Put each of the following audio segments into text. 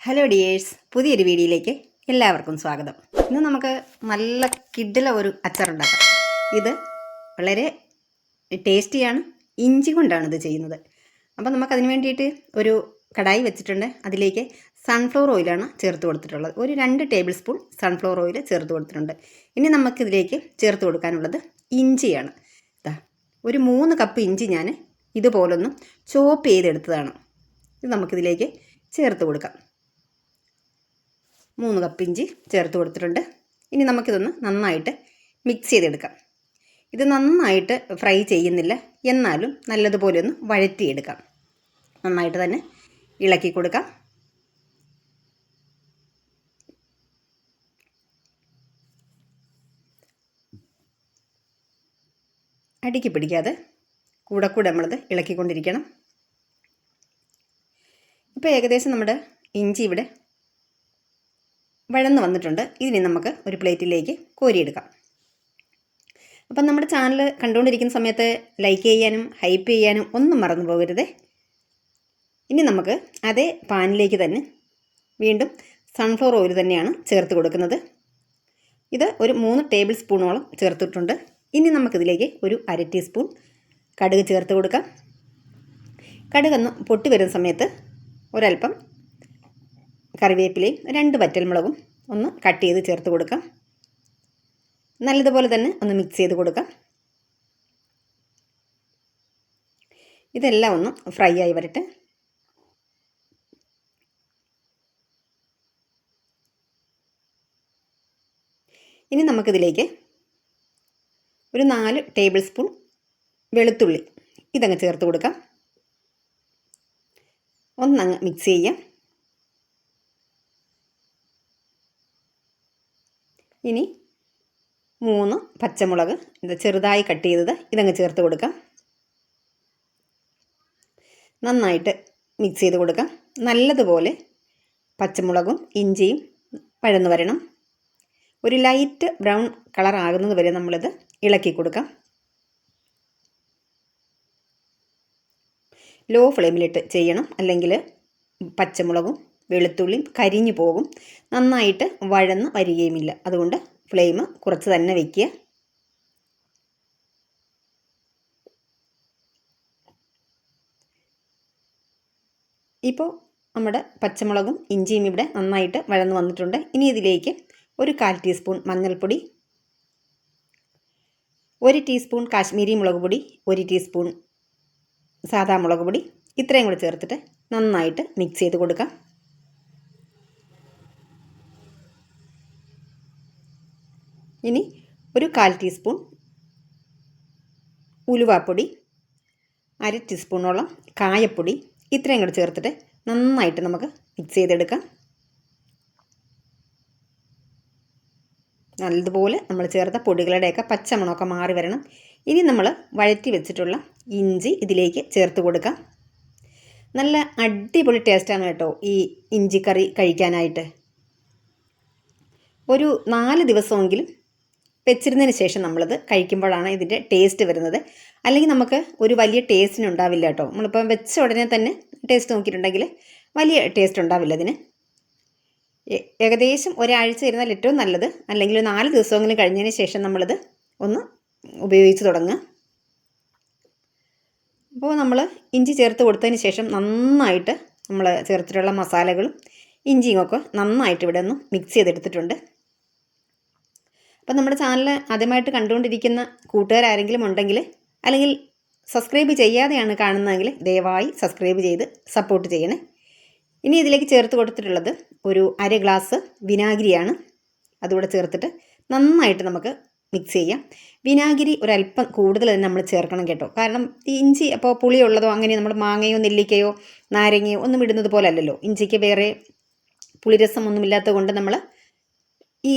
Hello dears, പുതിയൊരു വീഡിയോയിലേക്ക് എല്ലാവർക്കും സ്വാഗതം. ഇന്ന് നമുക്ക് നല്ല കിഡില ഒരു അച്ചാറുണ്ടാക്കാം. ഇത് വളരെ ടേസ്റ്റിയാണ്. ഇഞ്ചി കൊണ്ടാണ് ഇത് ചെയ്യുന്നത്. അപ്പോൾ നമുക്കതിന് വേണ്ടിയിട്ട് ഒരു കടായി വെച്ചിട്ടുണ്ട്. അതിലേക്ക് സൺഫ്ലവർ ഓയിലാണ് ചേർത്ത് കൊടുത്തിട്ടുള്ളത്. ഒരു 2 ടേബിൾ സ്പൂൺ സൺഫ്ലവർ ഓയിൽ ചേർത്ത് കൊടുത്തിട്ടുണ്ട്. ഇനി നമുക്കിതിലേക്ക് ചേർത്ത് കൊടുക്കാനുള്ളത് ഇഞ്ചിയാണ്. ഒരു 3 കപ്പ് ഇഞ്ചി ഞാൻ ഇതുപോലൊന്നും ചോപ്പ് ചെയ്തെടുത്തതാണ്. ഇത് നമുക്കിതിലേക്ക് ചേർത്ത് കൊടുക്കാം. 3 കപ്പ് ഇഞ്ചി ചേർത്ത് കൊടുത്തിട്ടുണ്ട്. ഇനി നമുക്കിതൊന്ന് നന്നായിട്ട് മിക്സ് ചെയ്തെടുക്കാം. ഇത് നന്നായിട്ട് ഫ്രൈ ചെയ്യുന്നില്ല, എന്നാലും നല്ലതുപോലെ ഒന്ന് വഴറ്റിയെടുക്കാം. നന്നായിട്ട് തന്നെ ഇളക്കി കൊടുക്കാം. അടിക്ക് പിടിക്കാതെ കൂടെ നമ്മളത് ഇളക്കിക്കൊണ്ടിരിക്കണം. ഇപ്പോൾ ഏകദേശം നമ്മുടെ ഇഞ്ചി ഇവിടെ വഴന്ന് വന്നിട്ടുണ്ട്. ഇതിനെ നമുക്ക് ഒരു പ്ലേറ്റിലേക്ക് കോരിയെടുക്കാം. അപ്പം നമ്മുടെ ചാനൽ കണ്ടുകൊണ്ടിരിക്കുന്ന സമയത്ത് ലൈക്ക് ചെയ്യാനും ഹൈപ്പ് ചെയ്യാനും ഒന്നും മറന്നു പോകരുത്. ഇനി നമുക്ക് അതേ പാനിലേക്ക് തന്നെ വീണ്ടും സൺഫ്ലവർ ഓയിൽ തന്നെയാണ് ചേർത്ത് കൊടുക്കുന്നത്. ഇത് ഒരു 3 ടേബിൾ സ്പൂണോളം ചേർത്തിട്ടുണ്ട്. ഇനി നമുക്കിതിലേക്ക് ഒരു 1/2 ടീസ്പൂൺ കടുക് ചേർത്ത് കൊടുക്കാം. കടുകൊന്ന് പൊട്ടി വരുന്ന സമയത്ത് ഒരൽപ്പം കറിവേപ്പിലയും 2 വറ്റൽമുളകും ഒന്ന് കട്ട് ചെയ്ത് ചേർത്ത് കൊടുക്കാം. നല്ലതുപോലെ തന്നെ ഒന്ന് മിക്സ് ചെയ്ത് കൊടുക്കാം. ഇതെല്ലാം ഒന്ന് ഫ്രൈ ആയി വരട്ടെ. ഇനി നമുക്കിതിലേക്ക് ഒരു 4 ടേബിൾ സ്പൂൺ വെളുത്തുള്ളി ഇതങ്ങ് ചേർത്ത് കൊടുക്കാം. ഒന്നങ്ങ് മിക്സ് ചെയ്യാം. ഇനി 3 പച്ചമുളക് ഇത് ചെറുതായി കട്ട് ചെയ്തത് ഇതങ്ങ് ചേർത്ത് കൊടുക്കാം. നന്നായിട്ട് മിക്സ് ചെയ്ത് കൊടുക്കാം. നല്ലതുപോലെ പച്ചമുളകും ഇഞ്ചിയും വഴന്നു വരണം. ഒരു ലൈറ്റ് ബ്രൗൺ കളർ ആകുന്നത് വരെ നമ്മളിത് ഇളക്കി കൊടുക്കാം. ലോ ഫ്ലെയിമിലിട്ട് ചെയ്യണം, അല്ലെങ്കിൽ പച്ചമുളകും വെളുത്തുള്ളിയും കരിഞ്ഞു പോകും. നന്നായിട്ട് വഴന്ന് വരികയുമില്ല. അതുകൊണ്ട് ഫ്ലെയിം കുറച്ച് തന്നെ വയ്ക്കുക. ഇപ്പോൾ നമ്മുടെ പച്ചമുളകും ഇഞ്ചിയും ഇവിടെ നന്നായിട്ട് വഴന്ന് വന്നിട്ടുണ്ട്. ഇനി ഇതിലേക്ക് ഒരു 1/4 ടീസ്പൂൺ മഞ്ഞൾപ്പൊടി, 1 ടീസ്പൂൺ കാശ്മീരി മുളക് പൊടി, 1 ടീസ്പൂൺ സാദാ മുളക് പൊടി ഇത്രയും കൂടെ ചേർത്തിട്ട് നന്നായിട്ട് മിക്സ് ചെയ്ത് കൊടുക്കാം. ഇനി ഒരു 1/4 ടീസ്പൂൺ ഉലുവാപ്പൊടി, 1/2 ടീസ്പൂണോളം കായപ്പൊടി ഇത്രയും കൂടെ ചേർത്തിട്ട് നന്നായിട്ട് നമുക്ക് മിക്സ് ചെയ്തെടുക്കാം. നല്ലതുപോലെ നമ്മൾ ചേർത്ത പൊടികളുടെയൊക്കെ പച്ചമണമൊക്കെ മാറി വരണം. ഇനി നമ്മൾ വഴറ്റി വെച്ചിട്ടുള്ള ഇഞ്ചി ഇതിലേക്ക് ചേർത്ത് കൊടുക്കാം. നല്ല അടിപൊളി ടേസ്റ്റാണ് കേട്ടോ ഈ ഇഞ്ചിക്കറി കഴിക്കാനായിട്ട്. ഒരു 4 ദിവസമെങ്കിലും വെച്ചിരുന്നതിന് ശേഷം നമ്മളത് കഴിക്കുമ്പോഴാണ് ഇതിൻ്റെ ടേസ്റ്റ് വരുന്നത്. അല്ലെങ്കിൽ നമുക്ക് ഒരു വലിയ ടേസ്റ്റിനുണ്ടാവില്ല കേട്ടോ. നമ്മളിപ്പം വെച്ച ഉടനെ തന്നെ ടേസ്റ്റ് നോക്കിയിട്ടുണ്ടെങ്കിൽ വലിയ ടേസ്റ്റ് ഉണ്ടാവില്ല ഇതിന്. ഏകദേശം ഒരാഴ്ച ഇരുന്നാൽ ഏറ്റവും നല്ലത്. അല്ലെങ്കിൽ 4 ദിവസമെങ്കിലും കഴിഞ്ഞതിന് ശേഷം നമ്മളിത് ഒന്ന് ഉപയോഗിച്ച് തുടങ്ങുക. അപ്പോൾ നമ്മൾ ഇഞ്ചി ചേർത്ത് കൊടുത്തതിന് ശേഷം നന്നായിട്ട് നമ്മൾ ചേർത്തിട്ടുള്ള മസാലകളും ഇഞ്ചിയും ഒക്കെ നന്നായിട്ട് ഇവിടെ ഒന്ന് മിക്സ് ചെയ്തെടുത്തിട്ടുണ്ട്. അപ്പം നമ്മുടെ ചാനൽ ആദ്യമായിട്ട് കണ്ടുകൊണ്ടിരിക്കുന്ന കൂട്ടുകാരാരെങ്കിലും ഉണ്ടെങ്കിൽ, അല്ലെങ്കിൽ സബ്സ്ക്രൈബ് ചെയ്യാതെയാണ് കാണുന്നതെങ്കിൽ ദയവായി സബ്സ്ക്രൈബ് ചെയ്ത് സപ്പോർട്ട് ചെയ്യണേ. ഇനി ഇതിലേക്ക് ചേർത്ത് കൊടുത്തിട്ടുള്ളത് ഒരു 1/2 ഗ്ലാസ് വിനാഗിരിയാണ്. അതുകൂടെ ചേർത്തിട്ട് നന്നായിട്ട് നമുക്ക് മിക്സ് ചെയ്യാം. വിനാഗിരി ഒരല്പം കൂടുതൽ തന്നെ നമ്മൾ ചേർക്കണം കേട്ടോ. കാരണം ഈ ഇഞ്ചി അപ്പോൾ പുളിയുള്ളതോ അങ്ങനെ നമ്മൾ മാങ്ങയോ നെല്ലിക്കയോ നാരങ്ങയോ ഒന്നും ഇടുന്നത് പോലെ അല്ലല്ലോ. ഇഞ്ചിക്ക് വേറെ പുളിരസമൊന്നുമില്ലാത്തത് കൊണ്ട് നമ്മൾ ഈ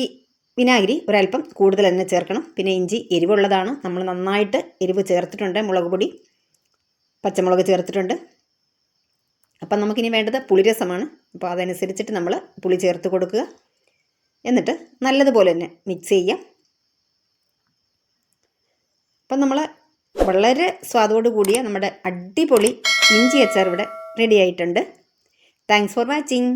വിനാഗിരി ഒരല്പം കൂടുതൽ തന്നെ ചേർക്കണം. പിന്നെ ഇഞ്ചി എരിവുള്ളതാണ്. നമ്മൾ നന്നായിട്ട് എരിവ് ചേർത്തിട്ടുണ്ട്. മുളക് പൊടി, പച്ചമുളക് ചേർത്തിട്ടുണ്ട്. അപ്പം നമുക്കിനി വേണ്ടത് പുളിരസമാണ്. അപ്പോൾ അതനുസരിച്ചിട്ട് നമ്മൾ പുളി ചേർത്ത് കൊടുക്കുക. എന്നിട്ട് നല്ലതുപോലെ തന്നെ മിക്സ് ചെയ്യാം. അപ്പം നമ്മൾ വളരെ സ്വാദോട് കൂടിയ നമ്മുടെ അടിപൊളി ഇഞ്ചി അച്ചാർ ഇവിടെ റെഡി ആയിട്ടുണ്ട്. Thanks for watching.